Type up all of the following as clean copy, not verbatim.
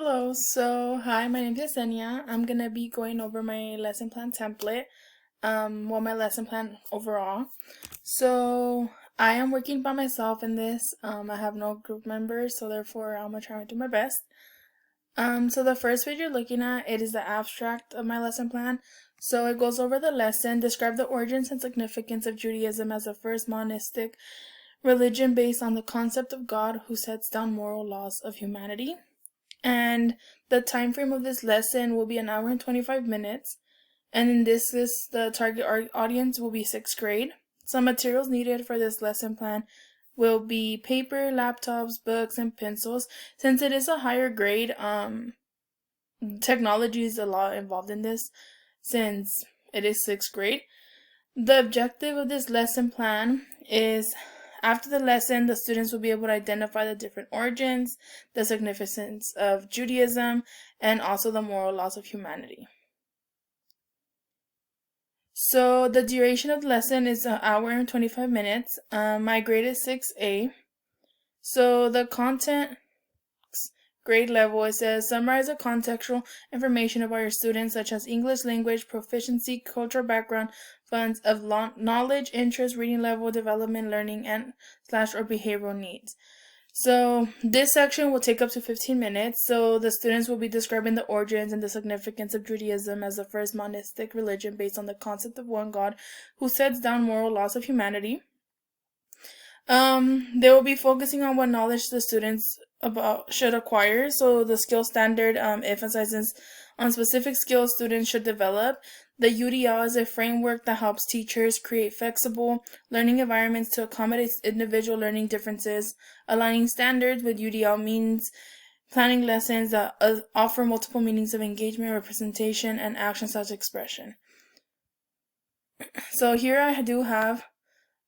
Hello, hi, my name is Yesenia. I'm gonna be going over my lesson plan template, my lesson plan overall. So, I am working by myself in this. I have no group members, so therefore I'm gonna try to do my best. So the first page you're looking at, it is the abstract of my lesson plan. So it goes over the lesson, describe the origins and significance of Judaism as the first monistic religion based on the concept of God who sets down moral laws of humanity. And the time frame of this lesson will be an hour and 25 minutes. And in this the target audience will be 6th grade. Some materials needed for this lesson plan will be paper, laptops, books, and pencils. Since it is a higher grade, technology is a lot involved in this since it is 6th grade. The objective of this lesson plan is after the lesson, the students will be able to identify the different origins, the significance of Judaism, and also the moral laws of humanity. So the duration of the lesson is an hour and 25 minutes. My grade is 6A. So the content grade level, it says summarize the contextual information about your students such as English language, proficiency, cultural background, funds of knowledge, interest, reading level, development, learning, and / or behavioral needs. So this section will take up to 15 minutes. So the students will be describing the origins and the significance of Judaism as the first monistic religion based on the concept of one God who sets down moral laws of humanity. They will be focusing on what knowledge the students should acquire. So the skill standard emphasizes on specific skills students should develop. The UDL is a framework that helps teachers create flexible learning environments to accommodate individual learning differences. Aligning standards with UDL means planning lessons that offer multiple meanings of engagement, representation, and action/expression. So here I do have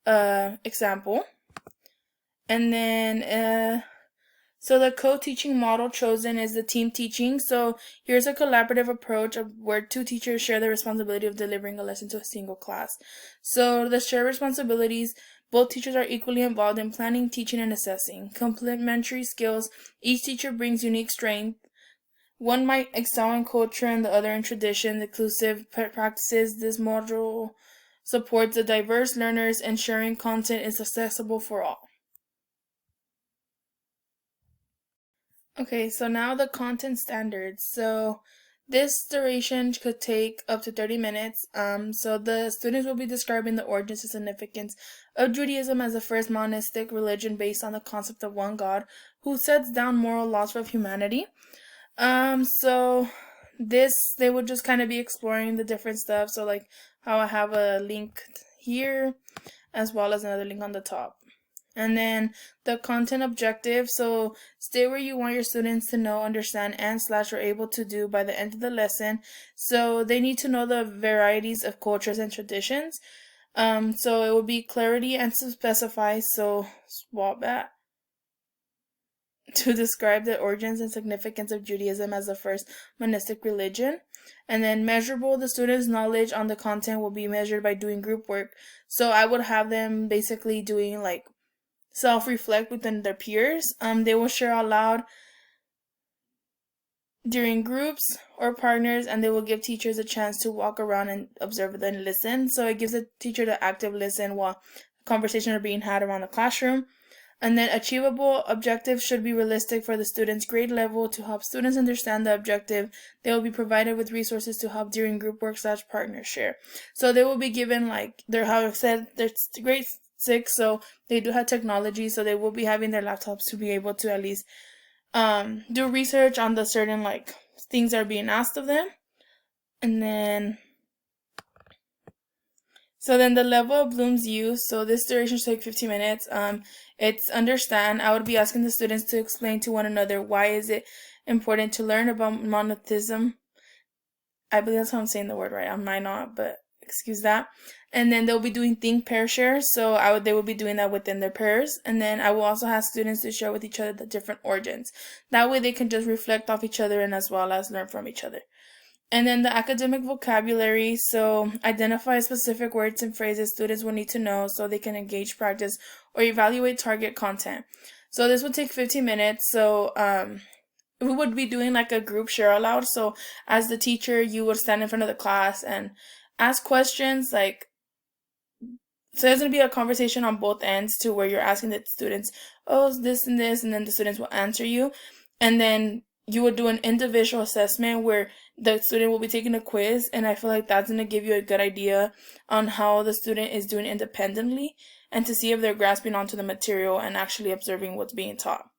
an example. And then, so the co-teaching model chosen is the team teaching. So here's a collaborative approach where two teachers share the responsibility of delivering a lesson to a single class. So the shared responsibilities, both teachers are equally involved in planning, teaching, and assessing. Complementary skills, each teacher brings unique strength. One might excel in culture and the other in tradition, inclusive practices. This module supports the diverse learners, ensuring content is accessible for all. Okay, so now the content standards. So this duration could take up to 30 minutes. So the students will be describing the origins and significance of Judaism as the first monistic religion based on the concept of one God who sets down moral laws for humanity. So they would just kind of be exploring the different stuff. So like how I have a link here as well as another link on the top. And then the content objective, so stay where you want your students to know, understand, and / are able to do by the end of the lesson. So they need to know the varieties of cultures and traditions. So it will be clarity and to specify, so swap that. To describe the origins and significance of Judaism as the first monistic religion. And then measurable, the students' knowledge on the content will be measured by doing group work. So I would have them basically doing like self-reflect within their peers. They will share out loud during groups or partners, and they will give teachers a chance to walk around and observe and listen. So it gives the teacher the active listen while conversations are being had around the classroom. And then achievable objectives should be realistic for the students' grade level to help students understand the objective. They will be provided with resources to help during group work / partner share. So they will be given how I said, there's grade 6, so they do have technology, so they will be having their laptops to be able to at least do research on the certain things that are being asked of them. And then the level of Bloom's use, so this duration should take 15 minutes. It's understand. I would be asking the students to explain to one another why is it important to learn about monotheism. I believe that's how I'm saying the word right. I might not, but excuse that. And then they'll be doing think, pair, share. So they will be doing that within their pairs. And then I will also ask students to share with each other the different origins. That way they can just reflect off each other and as well as learn from each other. And then the academic vocabulary. So identify specific words and phrases students will need to know so they can engage, practice, or evaluate target content. So this will take 15 minutes. So we would be doing like a group share aloud. So as the teacher, you would stand in front of the class and ask questions like, so there's going to be a conversation on both ends to where you're asking the students, oh, this and this, and then the students will answer you. And then you would do an individual assessment where the student will be taking a quiz. And I feel like that's going to give you a good idea on how the student is doing independently and to see if they're grasping onto the material and actually observing what's being taught.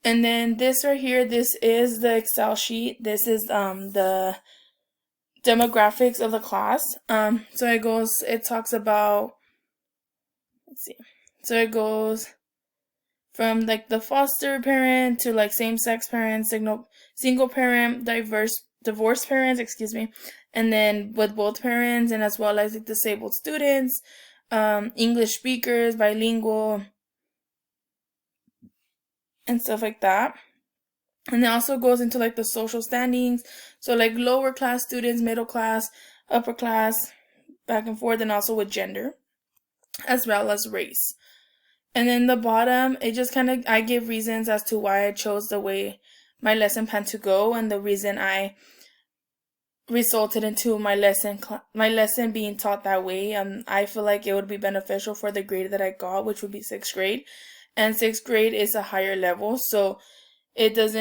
And then this right here, this is the Excel sheet. This is the demographics of the class. So it talks about, let's see. So it goes from like the foster parent to like same-sex parents, single parent, divorced parents, and then with both parents, and as well as like disabled students, English speakers, bilingual, and stuff like that. And it also goes into like the social standings, so like lower class students, middle class, upper class, back and forth, and also with gender, as well as race. And then the bottom, it just I give reasons as to why I chose the way my lesson plan to go, and the reason I resulted into my lesson being taught that way. I feel like it would be beneficial for the grade that I got, which would be 6th grade. And 6th grade is a higher level, so it gives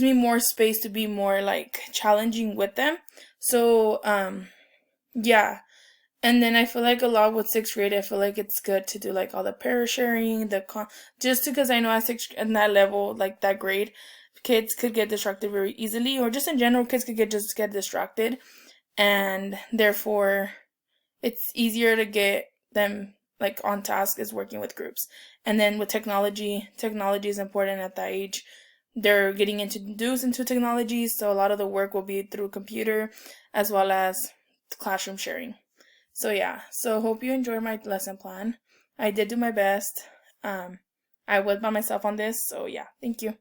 me more space to be more like challenging with them. So yeah. And then I feel like a lot with 6th grade, I feel like it's good to do like all the pair sharing, just because I know at that level, like that grade, kids could get distracted very easily, or just in general, kids could get distracted, and therefore it's easier to get them like on task is working with groups. And then with technology is important at that age. They're getting introduced into technology, so a lot of the work will be through computer as well as classroom sharing. So yeah, so hope you enjoyed my lesson plan. I did do my best. I was by myself on this, so yeah, thank you.